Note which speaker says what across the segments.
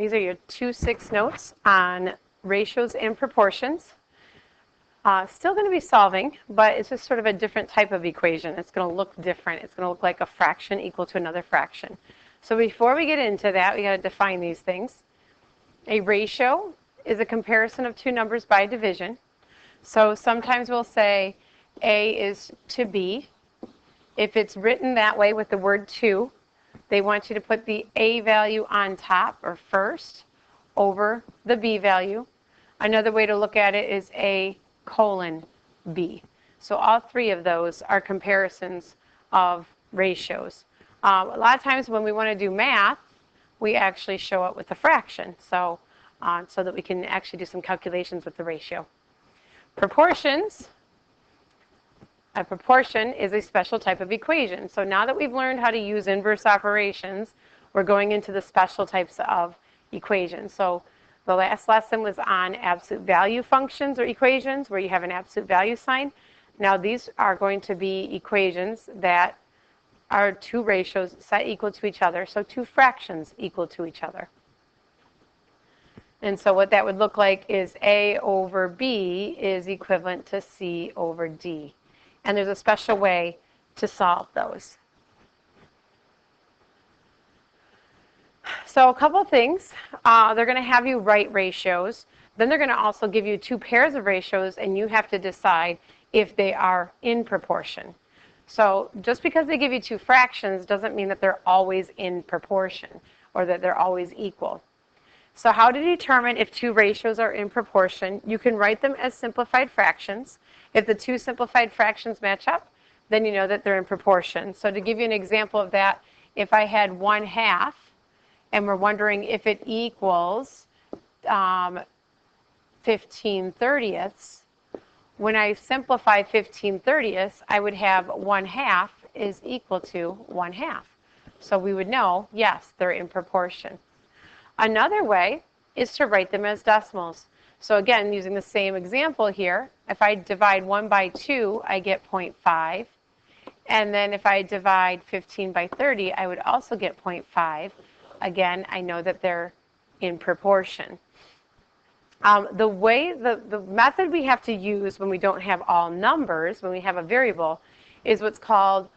Speaker 1: These are your 2-6 notes on ratios and proportions. Still going to be solving, but it's just sort of a different type of equation. It's going to look different. It's going to look like a fraction equal to another fraction. So before we get into that, we got to define these things. A ratio is a comparison of two numbers by division. So sometimes we'll say A is to B. If it's written that way with the word to, they want you to put the A value on top or first over the B value. Another way to look at it is A colon B. So all three of those are comparisons of ratios. A lot of times when we want to do math, we actually show it with a fraction, so that we can actually do some calculations with the ratio. Proportions. A proportion is a special type of equation. So now that we've learned how to use inverse operations, we're going into the special types of equations. So the last lesson was on absolute value functions or equations where you have an absolute value sign. Now these are going to be equations that are two ratios set equal to each other, so two fractions equal to each other. And so what that would look like is A over B is equivalent to C over D. And there's a special way to solve those. So a couple things. They're going to have you write ratios. Then they're going to also give you two pairs of ratios, and you have to decide if they are in proportion. So just because they give you two fractions doesn't mean that they're always in proportion or that they're always equal. So how to determine if two ratios are in proportion? You can write them as simplified fractions. If the two simplified fractions match up, then you know that they're in proportion. So to give you an example of that, if I had 1/2 and we're wondering if it equals 15/30ths, when I simplify 15/30ths, I would have 1/2 is equal to 1/2. So we would know, yes, they're in proportion. Another way is to write them as decimals. So again, using the same example here, if I divide 1 by 2, I get 0.5. And then if I divide 15 by 30, I would also get 0.5. Again, I know that they're in proportion. The method we have to use when we don't have all numbers, when we have a variable, is what's called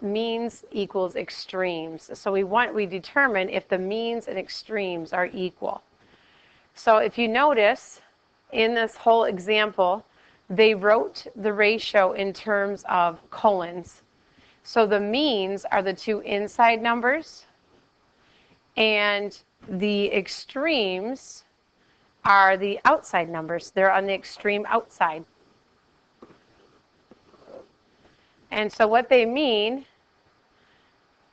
Speaker 1: means equals extremes. So we determine if the means and extremes are equal. So if you notice, in this whole example, they wrote the ratio in terms of colons. So the means are the two inside numbers, and the extremes are the outside numbers. They're on the extreme outside. And so what they mean,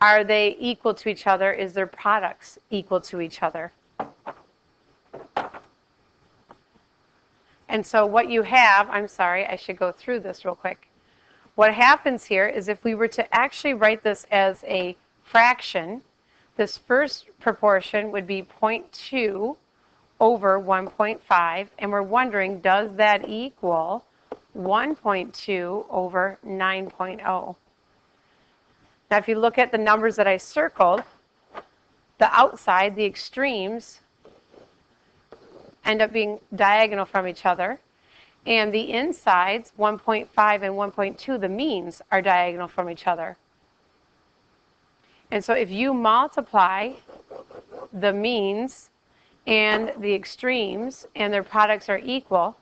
Speaker 1: are they equal to each other? Is their products equal to each other? And so what you have, I'm sorry, I should go through this real quick. What happens here is if we were to actually write this as a fraction, this first proportion would be 0.2 over 1.5, and we're wondering, does that equal 1.2 over 9.0? Now if you look at the numbers that I circled, the outside, the extremes, end up being diagonal from each other, and the insides, 1.5 and 1.2, the means are diagonal from each other. And so if you multiply the means and the extremes and their products are equal,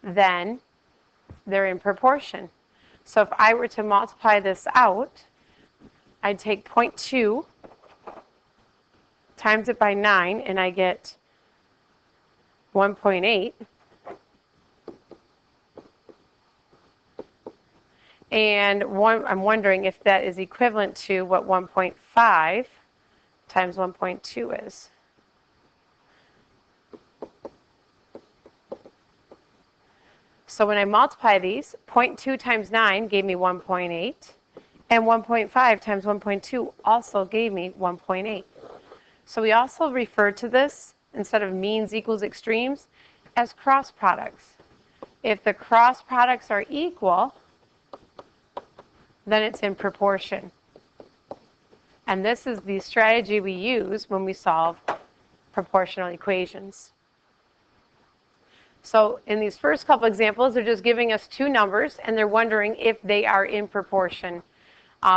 Speaker 1: then they're in proportion. So if I were to multiply this out, I'd take 0.2 times it by 9, and I get 1.8. And I'm wondering if that is equivalent to what 1.5 times 1.2 is. So when I multiply these, 0.2 times 9 gave me 1.8, and 1.5 times 1.2 also gave me 1.8. So we also refer to this, instead of means equals extremes, as cross products. If the cross products are equal, then it's in proportion. And this is the strategy we use when we solve proportional equations. So in these first couple examples, they're just giving us two numbers, and they're wondering if they are in proportion.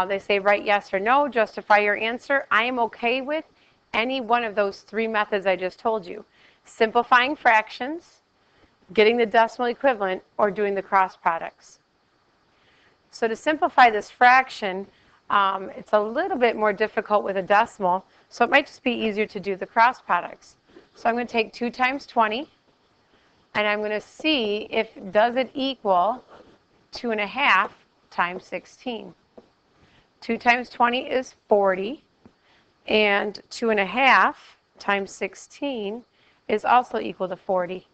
Speaker 1: They say write yes or no, justify your answer. I am okay with any one of those three methods I just told you. Simplifying fractions, getting the decimal equivalent, or doing the cross products. So to simplify this fraction, it's a little bit more difficult with a decimal, so it might just be easier to do the cross products. So I'm going to take 2 times 20, and I'm going to see if does it equal 2.5 times 16. 2 times 20 is 40, and 2.5 times 16 is also equal to 40.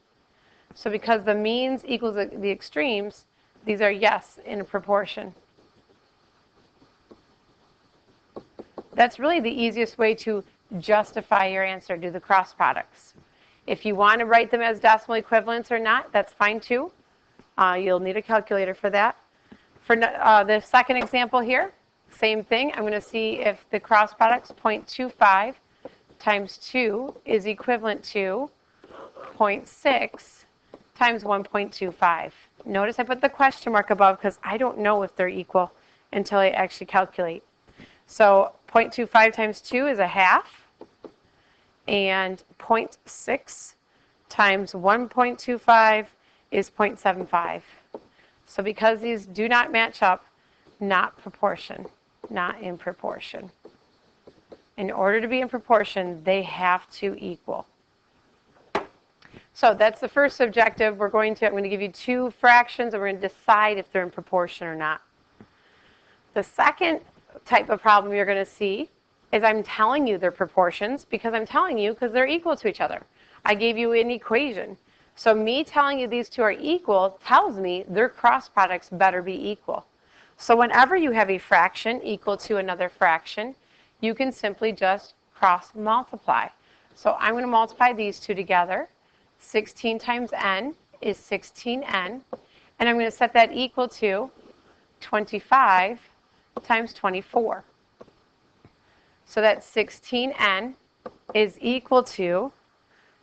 Speaker 1: So because the means equals the extremes, these are yes in proportion. That's really the easiest way to justify your answer, do the cross products. If you want to write them as decimal equivalents or not, that's fine too. You'll need a calculator for that. For the second example here, same thing. I'm going to see if the cross products 0.25 times 2 is equivalent to 0.6 times 1.25. Notice I put the question mark above because I don't know if they're equal until I actually calculate. So 0.25 times 2 is a half, and 0.6 times 1.25 is 0.75. So because these do not match up, not in proportion. In order to be in proportion, they have to equal. So that's the first objective. I'm going to give you two fractions, and we're going to decide if they're in proportion or not. The second type of problem you're going to see is I'm telling you they're proportions because they're equal to each other. I gave you an equation. So me telling you these two are equal tells me their cross products better be equal. So whenever you have a fraction equal to another fraction, you can simply just cross multiply. So I'm going to multiply these two together. 16 times n is 16n, and I'm going to set that equal to 25 times 24. So that 16n is equal to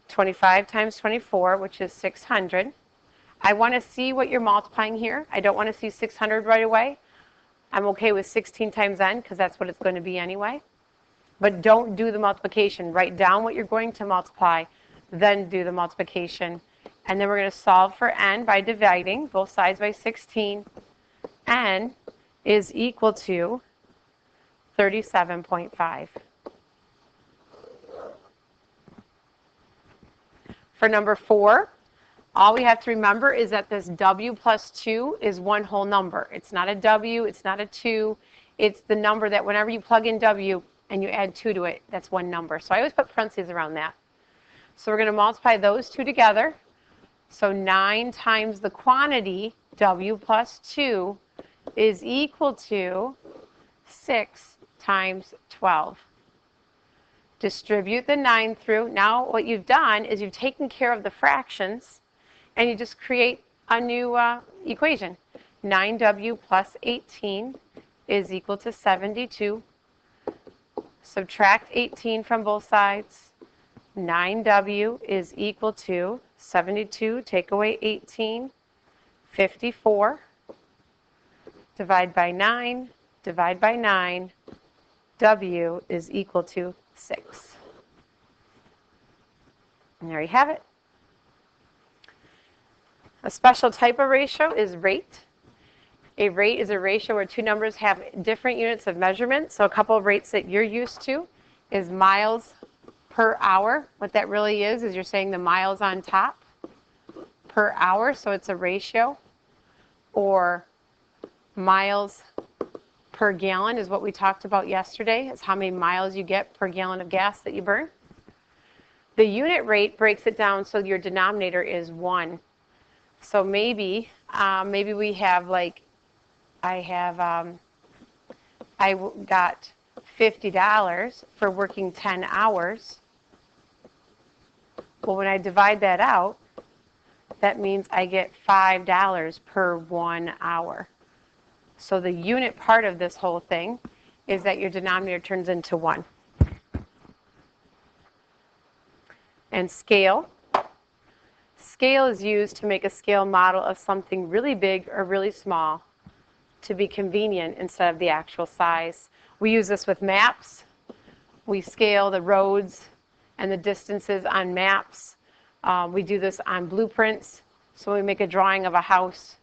Speaker 1: 25 times 24, which is 600. I want to see what you're multiplying here. I don't want to see 600 right away. I'm okay with 16 times n because that's what it's going to be anyway. But don't do the multiplication. Write down what you're going to multiply, then do the multiplication. And then we're going to solve for n by dividing both sides by 16. N is equal to 37.5. For number 4, all we have to remember is that this w plus 2 is one whole number. It's not a w, it's not a 2. It's the number that whenever you plug in w and you add 2 to it, that's one number. So I always put parentheses around that. So we're going to multiply those two together. So 9 times the quantity, w plus 2, is equal to 6 times 12. Distribute the 9 through. Now what you've done is you've taken care of the fractions, and you just create a new equation. 9w plus 18 is equal to 72. Subtract 18 from both sides. 9w is equal to 72, take away 18, 54. Divide by 9, divide by 9. W is equal to 6. And there you have it. A special type of ratio is rate. A rate is a ratio where two numbers have different units of measurement. So a couple of rates that you're used to is miles per hour. What that really is you're saying the miles on top per hour, so it's a ratio. Or miles per gallon is what we talked about yesterday, is how many miles you get per gallon of gas that you burn. The unit rate breaks it down so your denominator is 1. So maybe we have like, I got $50 for working 10 hours. Well, when I divide that out, that means I get $5 per 1 hour. So the unit part of this whole thing is that your denominator turns into 1. And scale. Scale is used to make a scale model of something really big or really small to be convenient instead of the actual size. We use this with maps. We scale the roads and the distances on maps. We do this on blueprints. So when we make a drawing of a house,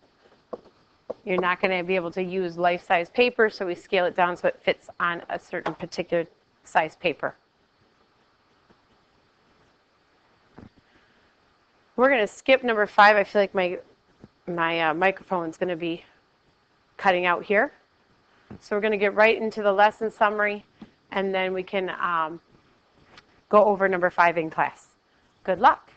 Speaker 1: you're not going to be able to use life-size paper, so we scale it down so it fits on a certain particular size paper. We're going to skip number 5. I feel like my microphone is going to be cutting out here. So we're going to get right into the lesson summary, and then we can go over number 5 in class. Good luck.